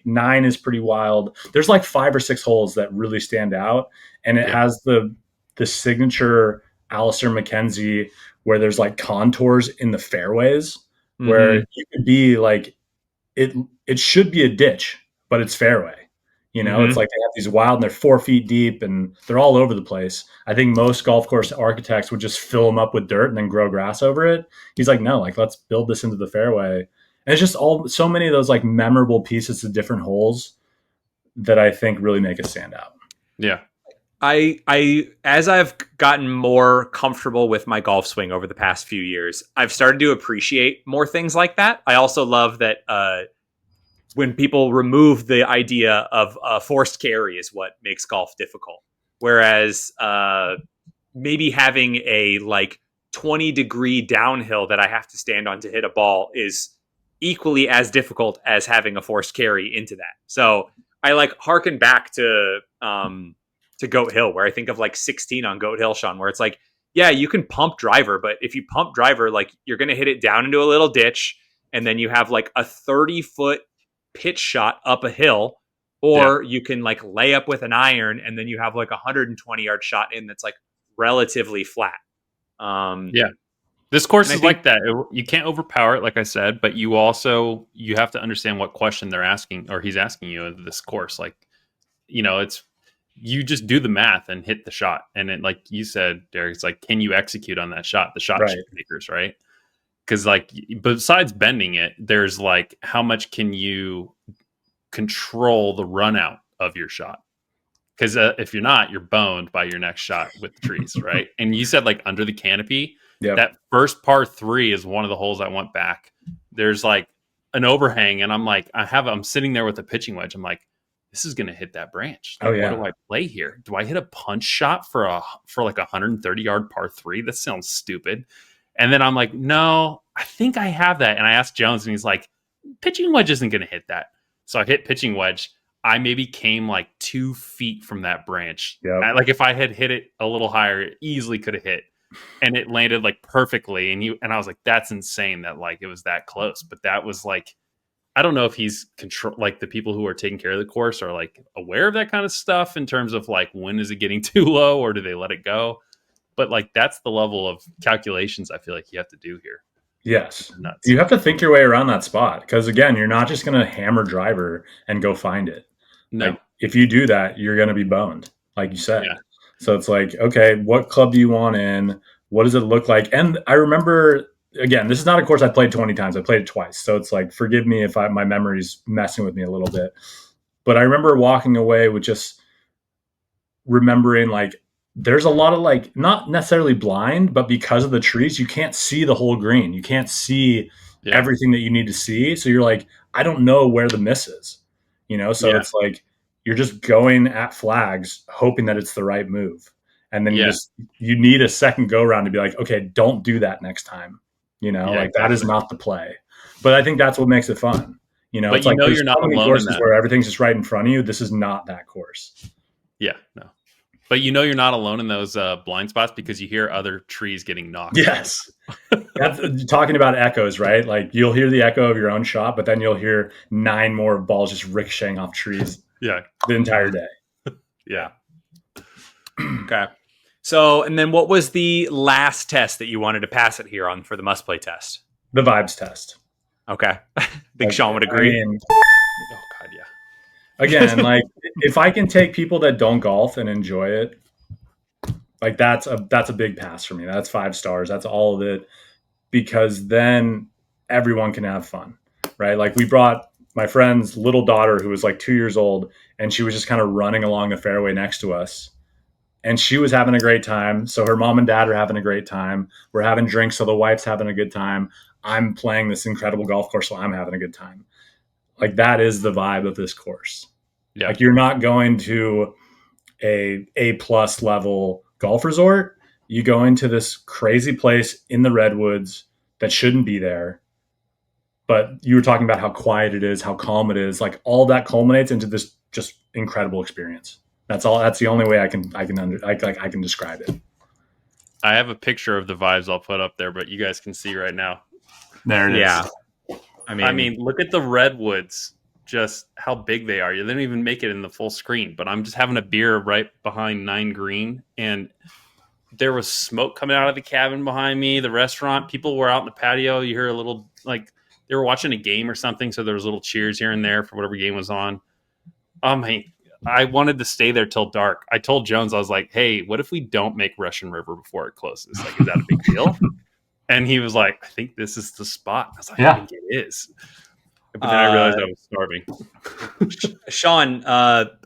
9 is pretty wild. There's like 5 or 6 holes that really stand out. And it has the signature Alister MacKenzie where there's like contours in the fairways where you could be like, it should be a ditch, but it's fairway. It's like they have these wild and they're 4 feet deep and they're all over the place. I think most golf course architects would just fill them up with dirt and then grow grass over it. He's like, no, like, let's build this into the fairway. And it's just so many of those like memorable pieces of different holes that I think really make it stand out. Yeah. I as I've gotten more comfortable with my golf swing over the past few years, I've started to appreciate more things like that. I also love that, when people remove the idea of forced carry is what makes golf difficult. Whereas maybe having a like 20-degree downhill that I have to stand on to hit a ball is equally as difficult as having a forced carry into that. So I like harken back to Goat Hill, where I think of like 16 on Goat Hill, Shawn, where it's like, yeah, you can pump driver, but if you pump driver, like, you're going to hit it down into a little ditch, and then you have like a 30-foot pitch shot up a hill, or you can like lay up with an iron and then you have like a 120-yard shot in that's like relatively flat. This course is like that. You can't overpower it, like I said, but you have to understand what question they're asking, or he's asking you in this course. Like, it's you just do the math and hit the shot. And it, like you said, Derek, it's like, can you execute on that shot? The shot makers, right? Because like, besides bending it, there's like, how much can you control the run out of your shot? Because if you're not, you're boned by your next shot with the trees, right? And you said like under the canopy, that first par 3 is one of the holes I want back. There's like an overhang, and I'm sitting there with a pitching wedge. I'm like, this is gonna hit that branch. Like, what do I play here? Do I hit a punch shot for like 130-yard par 3? That sounds stupid. And then I'm like, no, I think I have that. And I asked Jones, and he's like, pitching wedge isn't gonna hit that. So I hit pitching wedge. I maybe came like 2 feet from that branch. Like if I had hit it a little higher, it easily could have hit, and it landed like perfectly. And I was like, that's insane that like it was that close. But that was like, I don't know if he's like the people who are taking care of the course are like aware of that kind of stuff in terms of like, when is it getting too low, or do they let it go? But like, that's the level of calculations I feel like you have to do here. Yes. You have to think your way around that spot, because again, you're not just going to hammer driver and go find it. No. Like, if you do that, you're going to be boned, like you said. Yeah. So it's like, okay, what club do you want in? What does it look like? And I remember, again, this is not a course I played 20 times. I played it twice. So it's like, forgive me if my memory's messing with me a little bit. But I remember walking away with just remembering like, there's a lot of like, not necessarily blind, but because of the trees, you can't see the whole green. You can't see everything that you need to see. So you're like, I don't know where the miss is, So it's like, you're just going at flags, hoping that it's the right move. And then you need a second go round to be like, okay, don't do that next time. That is not the play. But I think that's what makes it fun. But it's like, you're not alone courses in that. where everything's just right in front of you. This is not that course. Yeah, no. But you're not alone in those blind spots, because you hear other trees getting knocked. Yes. That's talking about echoes, right? Like, you'll hear the echo of your own shot, but then you'll hear 9 more balls just ricocheting off trees the entire day. Yeah. Okay. So, and then what was the last test that you wanted to pass it here on for the must play test? The vibes test. Okay. I think Shawn would agree. Oh God, yeah. Again, like, if I can take people that don't golf and enjoy it, like that's a big pass for me. That's 5 stars. That's all of it, because then everyone can have fun, right? Like, we brought my friend's little daughter, who was like 2 years old, and she was just kind of running along the fairway next to us, and she was having a great time. So her mom and dad are having a great time. We're having drinks, so the wife's having a good time. I'm playing this incredible golf course, so I'm having a good time. Like, that is the vibe of this course. Yeah. Like, you're not going to a plus level golf resort. You go into this crazy place in the Redwoods that shouldn't be there. But you were talking about how quiet it is, how calm it is. Like, all that culminates into this just incredible experience. That's all. That's the only way I can describe it. I have a picture of the vibes I'll put up there, but you guys can see right now. There it is. Yeah. I mean, look at the Redwoods, just how big they are. They don't even make it in the full screen, but I'm just having a beer right behind 9 green, and there was smoke coming out of the cabin behind me, the restaurant. People were out in the patio. You hear a little, like, they were watching a game or something, so there was little cheers here and there for whatever game was on. I wanted to stay there till dark. I told Jones, I was like, hey, what if we don't make Russian River before it closes? Like, is that a big deal? And he was like, I think this is the spot. I was like, I think it is. But then I realized I was starving. Shawn,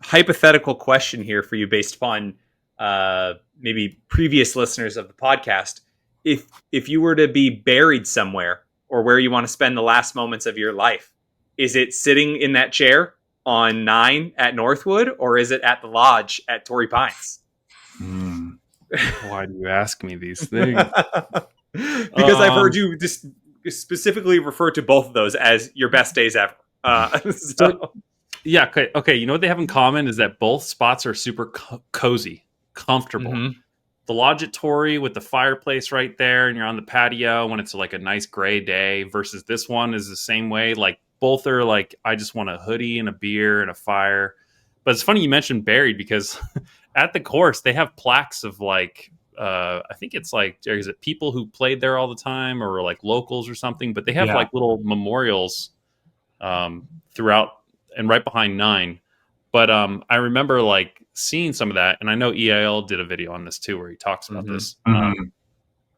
hypothetical question here for you based upon maybe previous listeners of the podcast. If you were to be buried somewhere, or where you want to spend the last moments of your life, is it sitting in that chair on 9 at Northwood, or is it at the lodge at Torrey Pines? Why do you ask me these things? Because I've heard you just specifically refer to both of those as your best days ever. Yeah. Okay. You know what they have in common is that both spots are super cozy, comfortable. Mm-hmm. The lodge at Torrey with the fireplace right there, and you're on the patio when it's like a nice gray day, versus this one is the same way. Like, both are like, I just want a hoodie and a beer and a fire. But it's funny you mentioned buried, because at the course they have plaques of like I think it's like, is it people who played there all the time or like locals or something? But they have Yeah. like little memorials throughout and right behind 9. But I remember like seeing some of that, and I know EIL did a video on this too where he talks about this.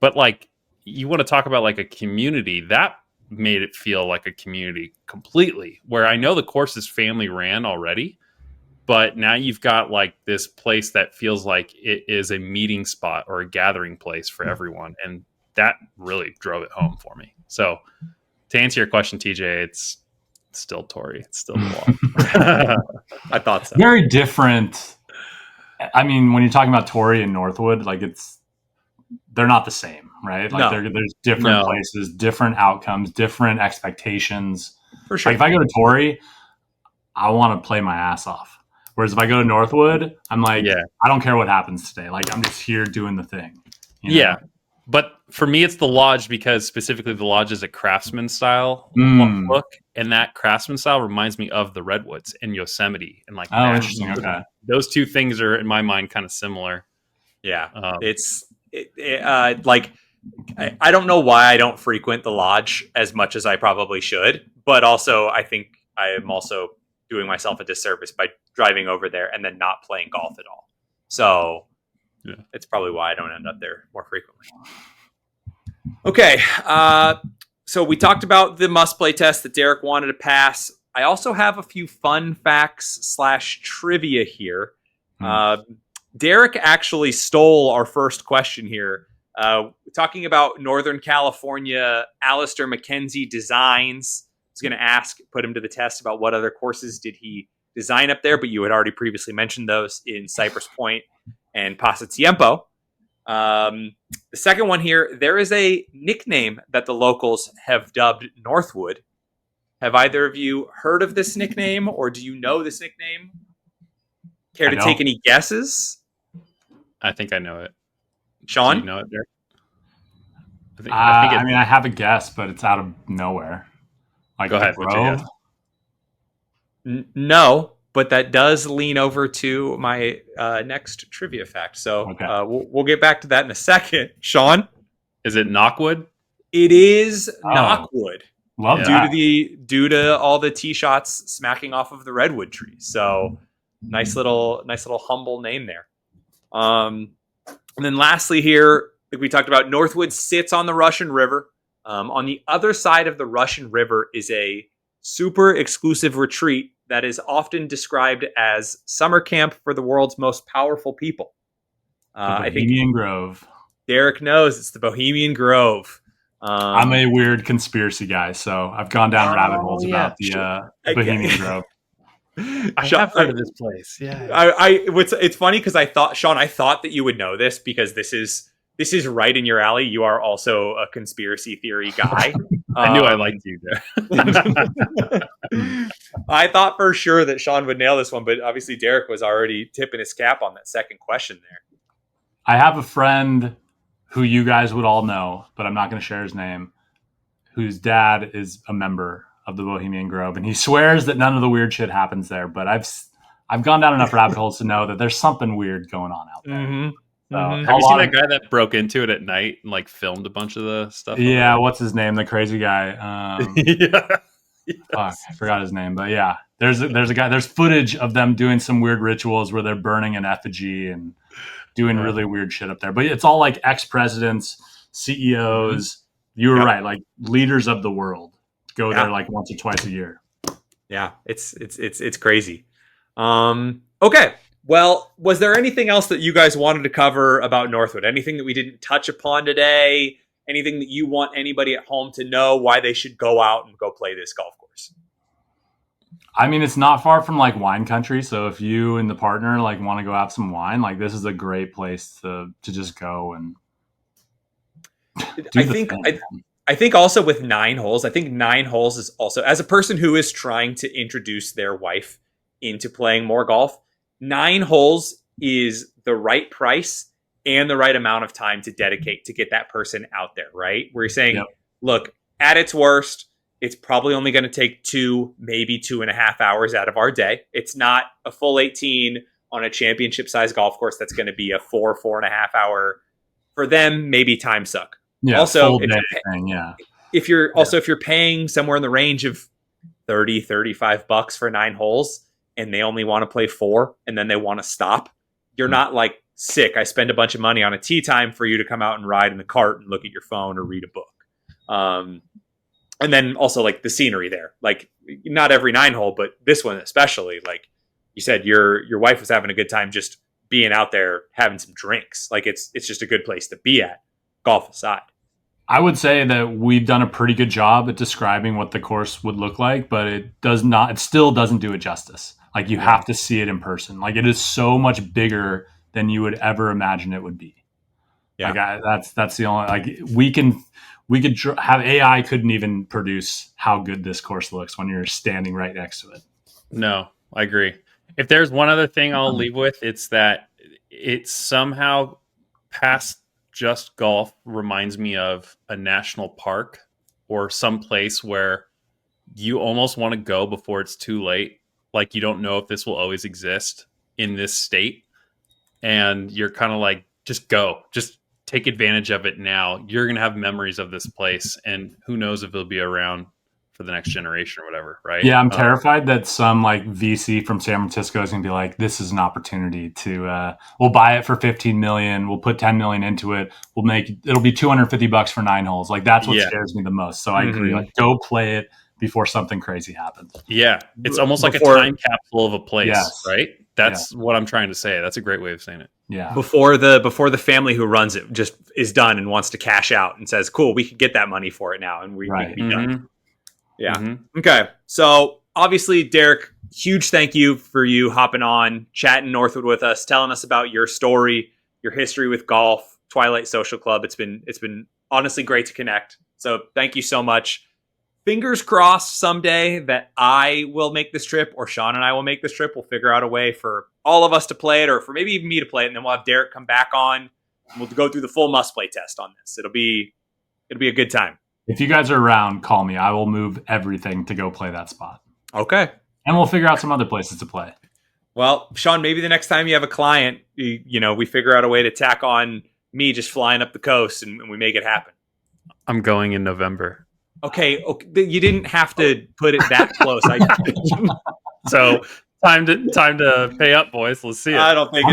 But like, you want to talk about like a community that made it feel like a community completely, where I know the course is family ran already, but now you've got like this place that feels like it is a meeting spot or a gathering place for everyone. And that really drove it home for me. So to answer your question, TJ, it's still Torrey. It's still the wall. I thought so. Very different. I mean, when you're talking about Torrey and Northwood, like they're not the same, right? Like there's different places, different outcomes, different expectations. For sure. Like if I go to Torrey, I want to play my ass off. Whereas if I go to Northwood, I'm like, I don't care what happens today. Like I'm just here doing the thing. You know? Yeah. But for me, it's the Lodge because specifically the Lodge is a craftsman style look. And that craftsman style reminds me of the Redwoods and Yosemite. And like, interesting. Okay. Those two things are in my mind kind of similar. Yeah. Like, I don't know why I don't frequent the Lodge as much as I probably should, but also I think I am also doing myself a disservice by driving over there and then not playing golf at all. So it's probably why I don't end up there more frequently. Okay. So we talked about the must-play test that Derek wanted to pass. I also have a few fun facts / trivia here. Derek actually stole our first question here. Talking about Northern California, Alister MacKenzie designs. I was going to put him to the test about what other courses did he design up there, but you had already previously mentioned those in Cypress Point and Pasatiempo. The second one here, there is a nickname that the locals have dubbed Northwood. Have either of you heard of this nickname, or do you know this nickname? Care to take any guesses? I think I know it. Shawn? Do you know it, Derek? I mean, I have a guess, but it's out of nowhere. Like, go ahead. What's your guess? No, but that does lean over to my next trivia fact. So we'll get back to that in a second. Shawn? Is it Knockwood? It is Knockwood. Love due to all the tee shots smacking off of the redwood trees. So nice little humble name there. And then lastly here, like we talked about, Northwood sits on the Russian River. On the other side of the Russian River is a super exclusive retreat that is often described as summer camp for the world's most powerful people. Bohemian Grove. Derek knows it's the Bohemian Grove. I'm a weird conspiracy guy, so I've gone down rabbit holes about the Bohemian Grove. I have heard of this place. Yeah. It's funny because I thought, Shawn, I thought that you would know this because this is right in your alley. You are also a conspiracy theory guy. I knew I liked you there. I thought for sure that Shawn would nail this one, but obviously Derek was already tipping his cap on that second question there. I have a friend who you guys would all know, but I'm not going to share his name, whose dad is a member of the Bohemian Grove, and he swears that none of the weird shit happens there, but I've gone down enough rabbit holes to know that there's something weird going on out there. Mm-hmm. So, have you seen that guy that broke into it at night and like filmed a bunch of the stuff? Yeah, what's his name? The crazy guy. I forgot his name, but yeah, there's a guy. There's footage of them doing some weird rituals where they're burning an effigy and doing really weird shit up there. But it's all like ex-presidents, CEOs. Mm-hmm. You were right, like leaders of the world go there like once or twice a year. Yeah, it's crazy. Okay. Well, was there anything else that you guys wanted to cover about Northwood? Anything that we didn't touch upon today? Anything that you want anybody at home to know why they should go out and go play this golf course? I mean, it's not far from like wine country. So if you and the partner like want to go have some wine, like this is a great place to just go and I think also with 9 holes, I think 9 holes is also, as a person who is trying to introduce their wife into playing more golf, 9 holes is the right price and the right amount of time to dedicate to get that person out there, right? Where you're saying, look, at its worst, it's probably only going to take 2, maybe 2.5 hours out of our day. It's not a full 18 on a championship size golf course that's going to be a 4.5 hour For them, maybe time suck. Yeah. Also, full if day you're, thing. Yeah. if you're if you're paying somewhere in the range of $30-$35 for 9 holes and they only want to play 4 and then they want to stop, you're not like, sick, I spend a bunch of money on a tee time for you to come out and ride in the cart and look at your phone or read a book. And then also like the scenery there, like not every 9 hole, but this one especially, like you said, your wife was having a good time just being out there having some drinks. Like it's just a good place to be at, golf aside. I would say that we've done a pretty good job at describing what the course would look like, but it still doesn't do it justice. Like you have to see it in person. Like it is so much bigger than you would ever imagine it would be. Yeah. Like that's the only, like we could have AI couldn't even produce how good this course looks when you're standing right next to it. No, I agree. If there's one other thing I'll leave with, it's that it's somehow past just golf reminds me of a national park or some place where you almost want to go before it's too late. Like you don't know if this will always exist in this state. And you're kind of like, just go, just take advantage of it now. You're going to have memories of this place, and who knows if it'll be around for the next generation or whatever, right? Yeah, I'm terrified that some like VC from San Francisco is going to be like, this is an opportunity to, we'll buy it for 15 million. We'll put 10 million into it. It'll be $250 for 9 holes. Like that's what scares me the most. So I agree. Like go play it before something crazy happens. Yeah. It's almost like a time capsule of a place, right? That's what I'm trying to say. That's a great way of saying it. Yeah. Before the family who runs it just is done and wants to cash out and says, cool, we could get that money for it now. And we can be done. Yeah. Mm-hmm. Okay. So obviously, Derek, huge thank you for you hopping on, chatting Northwood with us, telling us about your story, your history with golf, Twilight Social Club. It's been honestly great to connect. So thank you so much. Fingers crossed someday that I will make this trip or Shawn and I will make this trip. We'll figure out a way for all of us to play it or for maybe even me to play it. And then we'll have Derek come back on and we'll go through the full must play test on this. It'll be a good time. If you guys are around, call me. I will move everything to go play that spot. Okay. And we'll figure out some other places to play. Well, Shawn, maybe the next time you have a client, we figure out a way to tack on me just flying up the coast and we make it happen. I'm going in November. Okay. You didn't have to put it that close. So time to pay up, boys. Let's see it. I don't think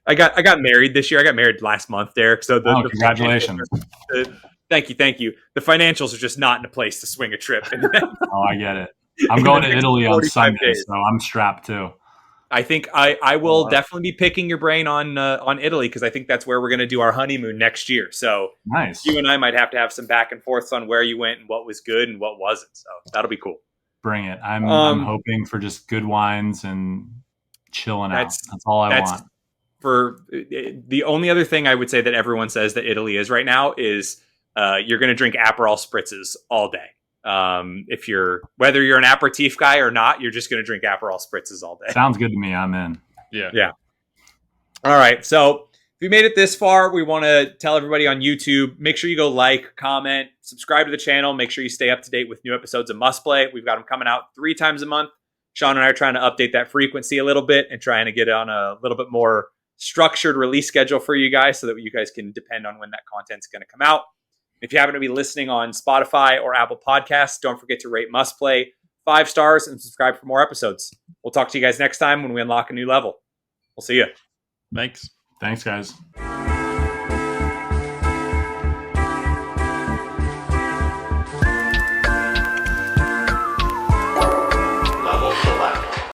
I got married this year. I got married last month, Derek. So congratulations. Thank you. The financials are just not in a place to swing a trip. Oh, I get it. I'm going to Italy on Sunday, so I'm strapped too. I think I will definitely be picking your brain on Italy because I think that's where we're going to do our honeymoon next year. So nice. You and I might have to have some back and forths on where you went and what was good and what wasn't. So that'll be cool. Bring it. I'm hoping for just good wines and chilling out. That's all I want. For the only other thing I would say that everyone says that Italy is right now is you're going to drink Aperol spritzes all day. Whether you're an aperitif guy or not, you're just going to drink Aperol spritzes all day. Sounds good to me. I'm in. Yeah. All right. So if you made it this far, we want to tell everybody on YouTube, make sure you go like, comment, subscribe to the channel. Make sure you stay up to date with new episodes of Must Play. We've got them coming out 3 times a month. Shawn and I are trying to update that frequency a little bit and trying to get on a little bit more structured release schedule for you guys so that you guys can depend on when that content's going to come out. If you happen to be listening on Spotify or Apple Podcasts, don't forget to rate Must Play 5 stars and subscribe for more episodes. We'll talk to you guys next time when we unlock a new level. We'll see you. Thanks, guys.